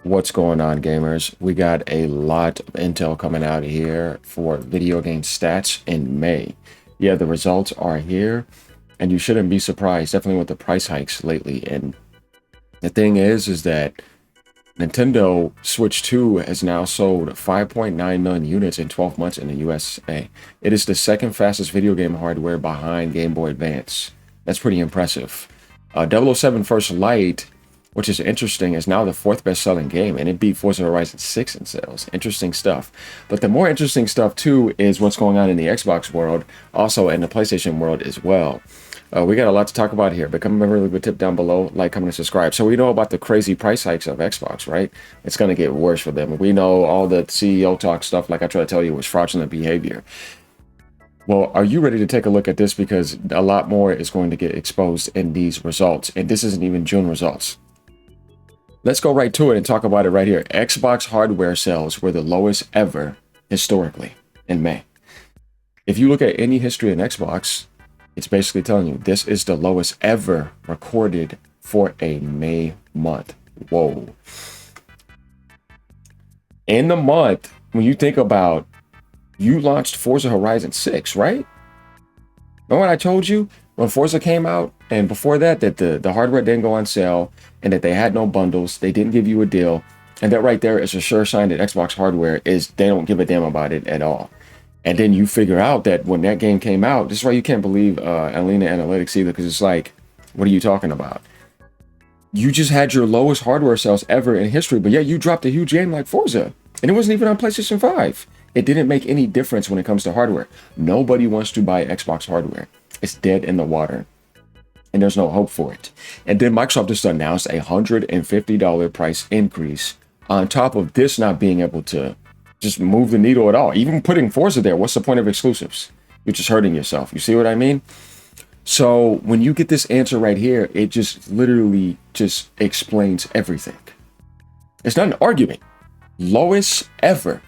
What's going on, gamers? We got a lot of intel coming out here for video game stats in May. Yeah, the results are here, and you shouldn't be surprised, definitely with the price hikes lately. And the thing is that Nintendo Switch 2 has now sold 5.9 million units in 12 months in the USA. It is the second fastest video game hardware behind Game Boy Advance. That's pretty impressive. 007 First Light, which is interesting, is now the fourth best-selling game, and it beat Forza Horizon 6 in sales. Interesting stuff. But the more interesting stuff, too, is what's going on in the Xbox world, also in the PlayStation world as well. We got a lot to talk about here. Become a member, leave a tip down below, like, comment, and subscribe. So we know about the crazy price hikes of Xbox, right? It's going to get worse for them. We know all the CEO talk stuff, like I try to tell you, was fraudulent behavior. Well, are you ready to take a look at this? Because a lot more is going to get exposed in these results. And this isn't even June results. Let's go right to it and talk about it right here. Xbox hardware sales were the lowest ever historically in May. If you look at any history in Xbox, it's basically telling you this is the lowest ever recorded for a May month. Whoa. In the month, when you think about, you launched Forza Horizon 6, right? Remember what I told you when Forza came out, and before that, that the hardware didn't go on sale, and that they had no bundles, they didn't give you a deal, and that right there is a sure sign that Xbox hardware is, they don't give a damn about it at all. And then you figure out that when that game came out, this is why you can't believe Alina Analytics either, because it's like, what are you talking about? You just had your lowest hardware sales ever in history, but yet you dropped a huge game like Forza, and it wasn't even on PlayStation 5. It didn't make any difference when it comes to hardware. Nobody wants to buy Xbox hardware. It's dead in the water, and there's no hope for it. And then Microsoft just announced a $150 price increase on top of this not being able to just move the needle at all. Even putting Forza there, what's the point of exclusives? You're just hurting yourself. You see what I mean? So when you get this answer right here, it just literally just explains everything. It's not an argument. Lowest ever.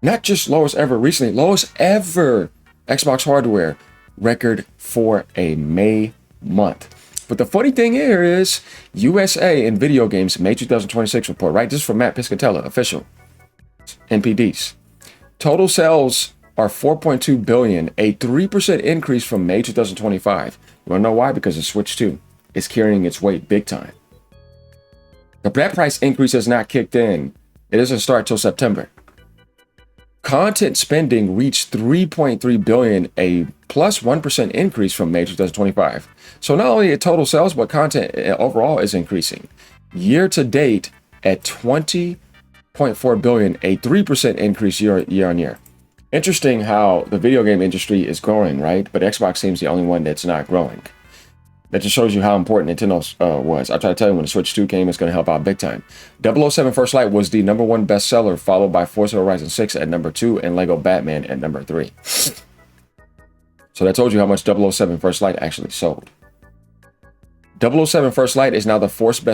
Not just lowest ever recently, lowest ever Xbox hardware record for a May month. But the funny thing here is USA in video games May 2026 report, right? This is from Matt Piscatella, official. NPDs. Total sales are 4.2 billion, a 3% increase from May 2025. You want to know why? Because the Switch 2 is carrying its weight big time. But that price increase has not kicked in. It doesn't start till September. Content spending reached 3.3 billion, a plus 1% increase from May 2025. So not only total sales, but content overall is increasing. Year to date at 20.4 billion, a 3% increase year on year. Interesting how the video game industry is growing, right? But Xbox seems the only one that's not growing. That just shows you how important Nintendo was. I try to tell you, when the Switch 2 came, it's going to help out big time. 007 First Light was the #1 bestseller, followed by Forza Horizon 6 at number 2 and Lego Batman at number 3. So that told you how much 007 First Light actually sold. 007 First Light is now the fourth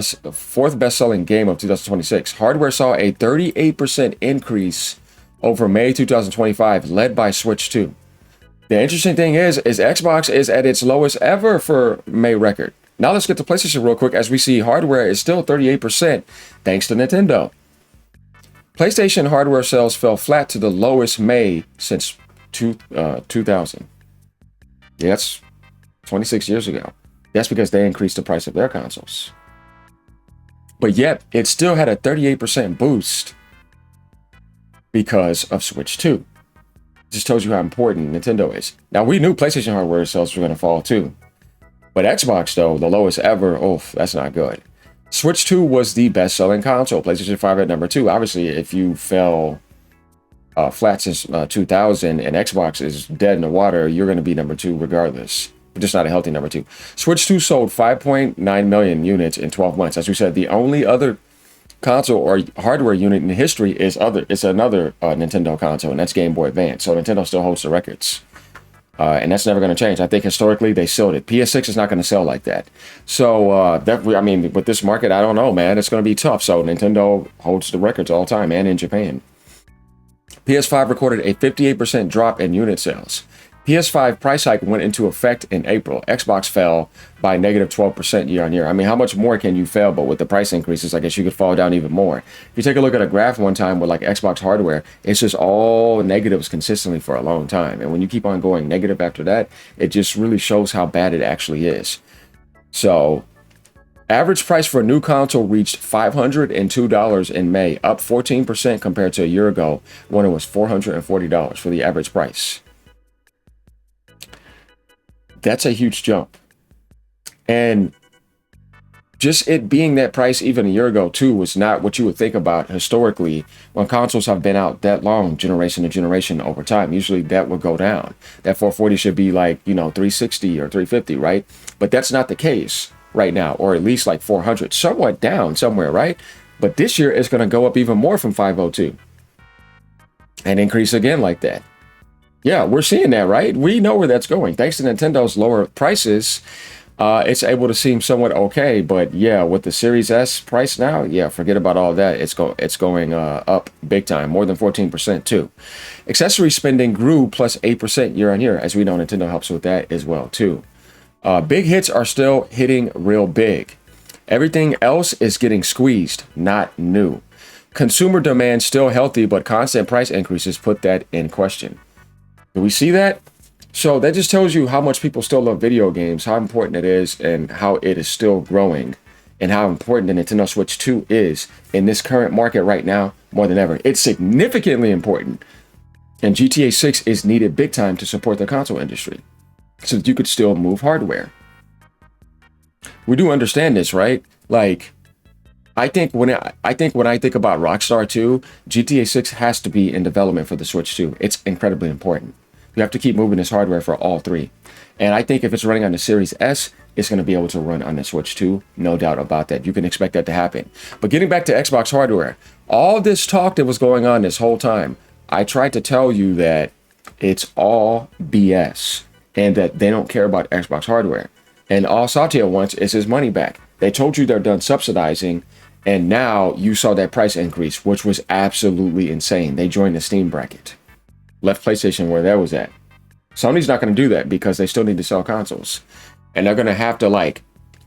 best-selling game of 2026. Hardware saw a 38% increase over May 2025, led by Switch 2. The interesting thing is Xbox is at its lowest ever for May record. Now let's get to PlayStation real quick, as we see hardware is still 38% thanks to Nintendo. PlayStation hardware sales fell flat to the lowest May since 2000. Yeah, that's 26 years ago. That's because they increased the price of their consoles. But yet, it still had a 38% boost because of Switch 2. Just tells you how important Nintendo is. Now, we knew PlayStation hardware sales were going to fall too. But Xbox, though, the lowest ever, that's not good. Switch 2 was the best-selling console. PlayStation 5 at number 2. Obviously, if you fell flat since 2000 and Xbox is dead in the water, you're going to be number 2 regardless. But just not a healthy number 2. Switch 2 sold 5.9 million units in 12 months. As we said, the only other console or hardware unit in history is another Nintendo console, and that's Game Boy Advance. So Nintendo still holds the records, and that's never going to change. I think historically they sold it. PS6 is not going to sell like that. So I mean, with this market, I don't know, man. It's going to be tough. So Nintendo holds the records all the time, and in Japan. PS5 recorded a 58% drop in unit sales. PS5 price hike went into effect in April. Xbox fell by negative 12% year on year. I mean, how much more can you fail? But with the price increases, I guess you could fall down even more. If you take a look at a graph one time with like Xbox hardware, it's just all negatives consistently for a long time. And when you keep on going negative after that, it just really shows how bad it actually is. So, average price for a new console reached $502 in May, up 14% compared to a year ago when it was $440 for the average price. That's a huge jump. And just it being that price even a year ago too was not what you would think about historically when consoles have been out that long, generation to generation over time. Usually that would go down. That 440 should be like, 360 or 350, right? But that's not the case right now, or at least like 400, somewhat down somewhere, right? But this year it's going to go up even more from 502 and increase again like that. Yeah, we're seeing that, right? We know where that's going. Thanks to Nintendo's lower prices, it's able to seem somewhat okay. But yeah, with the Series S price now, yeah, forget about all that. It's going up big time, more than 14% too. Accessory spending grew plus 8% year on year. As we know, Nintendo helps with that as well too. Big hits are still hitting real big. Everything else is getting squeezed, not new. Consumer demand still healthy, but constant price increases put that in question. Do we see that? So that just tells you how much people still love video games, how important it is, and how it is still growing, and how important the Nintendo Switch 2 is in this current market right now more than ever. It's significantly important. And GTA 6 is needed big time to support the console industry so that you could still move hardware. We do understand this, right? Like, I think when I think about Rockstar 2, GTA 6 has to be in development for the Switch 2. It's incredibly important. You have to keep moving this hardware for all three. And I think if it's running on the Series S, it's going to be able to run on the Switch 2. No doubt about that. You can expect that to happen. But getting back to Xbox hardware, all this talk that was going on this whole time, I tried to tell you that it's all BS and that they don't care about Xbox hardware. And all Satya wants is his money back. They told you they're done subsidizing, and now you saw that price increase, which was absolutely insane. They joined the Steam bracket. Left PlayStation where that was at. Sony's not going to do that because they still need to sell consoles. And they're going to have to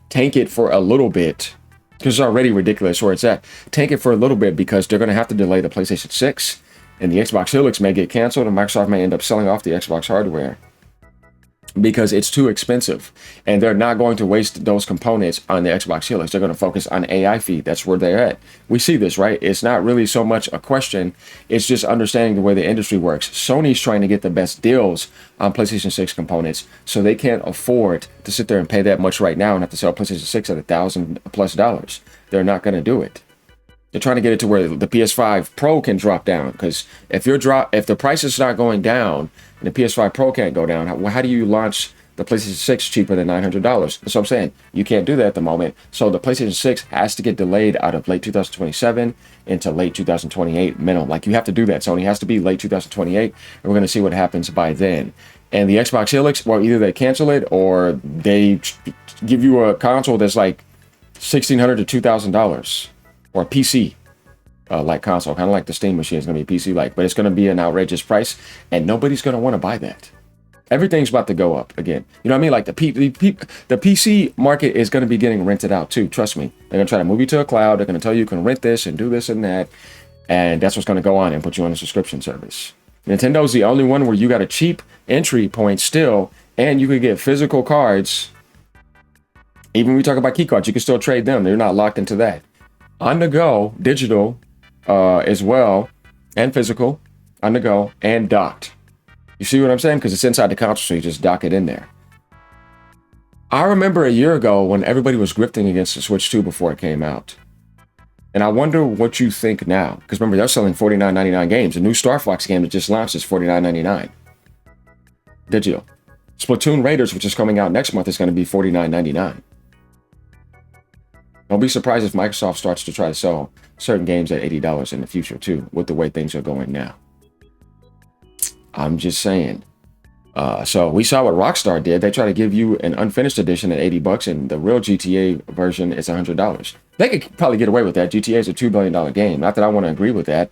tank it for a little bit because it's already ridiculous where it's at. Tank it for a little bit because they're going to have to delay the PlayStation 6 and the Xbox Helix may get canceled and Microsoft may end up selling off the Xbox hardware because it's too expensive. And they're not going to waste those components on the Xbox Helix. They're going to focus on AI feed. That's where they're at. We see this, right? It's not really so much a question. It's just understanding the way the industry works. Sony's trying to get the best deals on PlayStation 6 components, so they can't afford to sit there and pay that much right now and have to sell PlayStation 6 at $1,000+. They're not going to do it. They're trying to get it to where the PS5 Pro can drop down, because if the price is not going down and the PS5 Pro can't go down, how do you launch the PlayStation 6 cheaper than $900? That's what I'm saying. You can't do that at the moment. So the PlayStation 6 has to get delayed out of late 2027 into late 2028 minimum. Like, you have to do that. Sony has to be late 2028, and we're going to see what happens by then. And the Xbox Helix, well, either they cancel it or they give you a console that's like $1,600 to $2,000. Or a PC like console, kind of like the Steam machine is going to be PC like, but it's going to be an outrageous price, and nobody's going to want to buy that. Everything's about to go up again. You know what I mean? Like the PC market is going to be getting rented out too. Trust me. They're going to try to move you to a cloud. They're going to tell you can rent this and do this and that, and that's what's going to go on and put you on a subscription service. Nintendo's the only one where you got a cheap entry point still, and you could get physical cards. Even when we talk about key cards, you can still trade them. They're not locked into that. On the go, digital as well, and physical, on the go, and docked. You see what I'm saying? Because it's inside the console, so you just dock it in there. I remember a year ago when everybody was grifting against the Switch 2 before it came out. And I wonder what you think now. Because remember, they're selling $49.99 games. The new Star Fox game that just launched is $49.99. Digital. Splatoon Raiders, which is coming out next month, is going to be $49.99. Don't be surprised if Microsoft starts to try to sell certain games at $80 in the future too, with the way things are going now. I'm just saying. So we saw what Rockstar did. They try to give you an unfinished edition at $80, and the real GTA version is $100. They could probably get away with that. GTA is a $2 billion game. Not that I want to agree with that,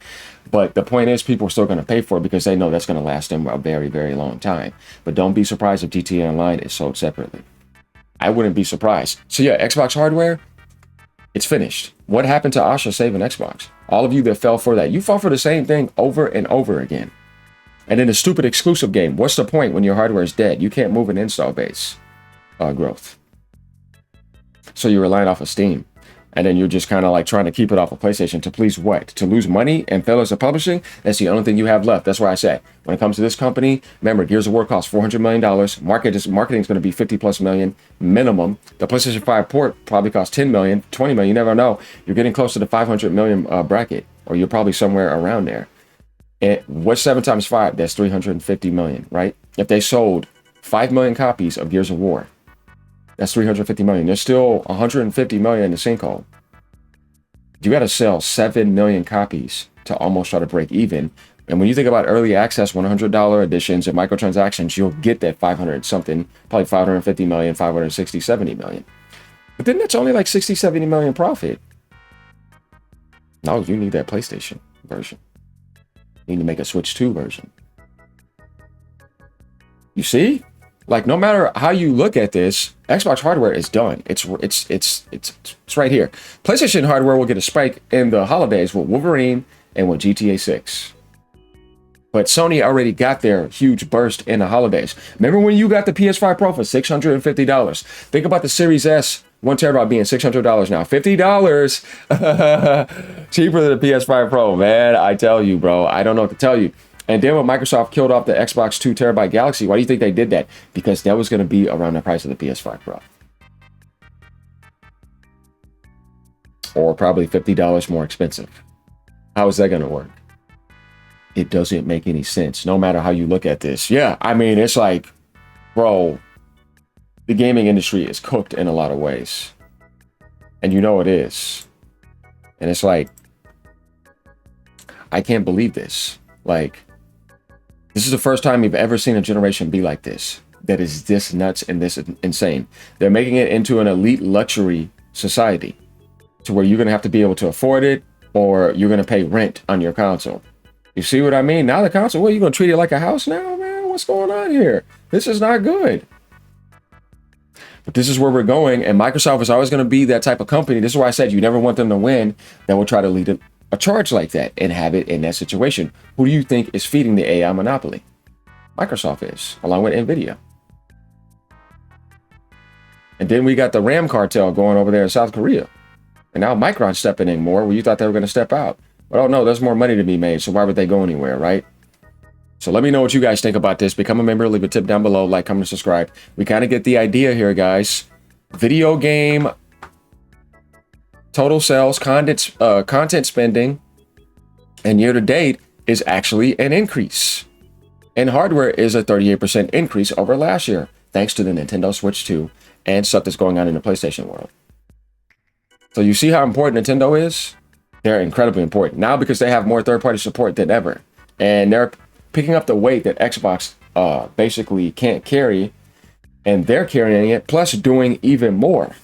but the point is people are still going to pay for it because they know that's going to last them a very, very long time. But don't be surprised if GTA Online is sold separately. I wouldn't be surprised. So yeah, Xbox hardware, it's finished. What happened to Asha saving Xbox? All of you that fell for that, you fall for the same thing over and over again. And in a stupid exclusive game, what's the point when your hardware is dead? You can't move an install base growth. So you're relying off of Steam. And then you're just kind of like trying to keep it off of PlayStation to please what? To lose money and failures of publishing? That's the only thing you have left. That's why I say, when it comes to this company, remember, Gears of War costs $400 million. Marketing is going to be 50 plus million minimum. The PlayStation 5 port probably costs 10 million, 20 million. You never know. You're getting close to the 500 million bracket, or you're probably somewhere around there. And what's 7 times 5? That's 350 million, right? If they sold 5 million copies of Gears of War, that's 350 million. There's still 150 million in the sinkhole. You got to sell 7 million copies to almost try to break even. And when you think about early access, $100 editions and microtransactions, you'll get that 500 something, probably 550 million, 560, 70 million. But then that's only like 60, 70 million profit. No, you need that PlayStation version. You need to make a Switch 2 version. You see? Like, no matter how you look at this, Xbox hardware is done. It's right here. PlayStation hardware will get a spike in the holidays with Wolverine and with GTA 6. But Sony already got their huge burst in the holidays. Remember when you got the PS5 Pro for $650? Think about the Series S 1 terabyte being $600 now. $50 cheaper than the PS5 Pro, man. I tell you, bro. I don't know what to tell you. And then when Microsoft killed off the Xbox 2 terabyte Galaxy, why do you think they did that? Because that was going to be around the price of the PS5 Pro. Or probably $50 more expensive. How is that going to work? It doesn't make any sense, no matter how you look at this. Yeah, I mean, it's like, bro, the gaming industry is cooked in a lot of ways. And you know it is. And it's like, I can't believe this. Like, this is the first time you've ever seen a generation be like this. That is this nuts and this insane. They're making it into an elite luxury society to where you're going to have to be able to afford it, or you're going to pay rent on your console. You see what I mean? Now the console, what, you going to treat it like a house now, man? What's going on here? This is not good. But this is where we're going, and Microsoft is always going to be that type of company. This is why I said you never want them to win. That will try to lead a charge like that and have it in that situation. Who do you think is feeding the AI monopoly? Microsoft is, along with NVIDIA. And then we got the RAM cartel going over there in South Korea. And now Micron's stepping in more where you thought they were going to step out. But oh no, there's more money to be made, so why would they go anywhere, right? So let me know what you guys think about this. Become a member, leave a tip down below, like, comment, subscribe. We kind of get the idea here, guys. Video game total sales, content spending, and year to date is actually an increase. And hardware is a 38% increase over last year, thanks to the Nintendo Switch 2 and stuff that's going on in the PlayStation world. So you see how important Nintendo is? They're incredibly important now because they have more third-party support than ever. And they're picking up the weight that Xbox basically can't carry, and they're carrying it, plus doing even more.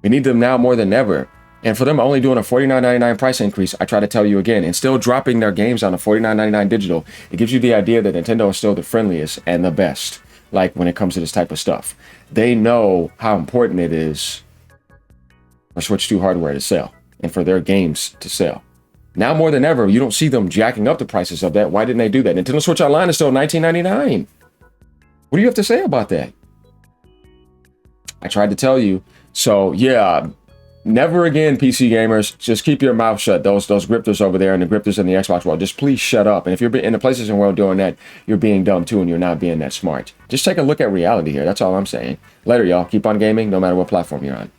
We need them now more than ever. And for them only doing a $49.99 price increase, I try to tell you again, and still dropping their games on a $49.99 digital, it gives you the idea that Nintendo is still the friendliest and the best, like when it comes to this type of stuff. They know how important it is for Switch 2 hardware to sell and for their games to sell. Now more than ever, you don't see them jacking up the prices of that. Why didn't they do that? Nintendo Switch Online is still $19.99. What do you have to say about that? I tried to tell you. So yeah, never again, PC gamers. Just keep your mouth shut. Those grifters over there and the grifters in the Xbox world, just please shut up. And if you're in the PlayStation world doing that, you're being dumb too, and you're not being that smart. Just take a look at reality here. That's all I'm saying. Later, y'all. Keep on gaming, no matter what platform you're on.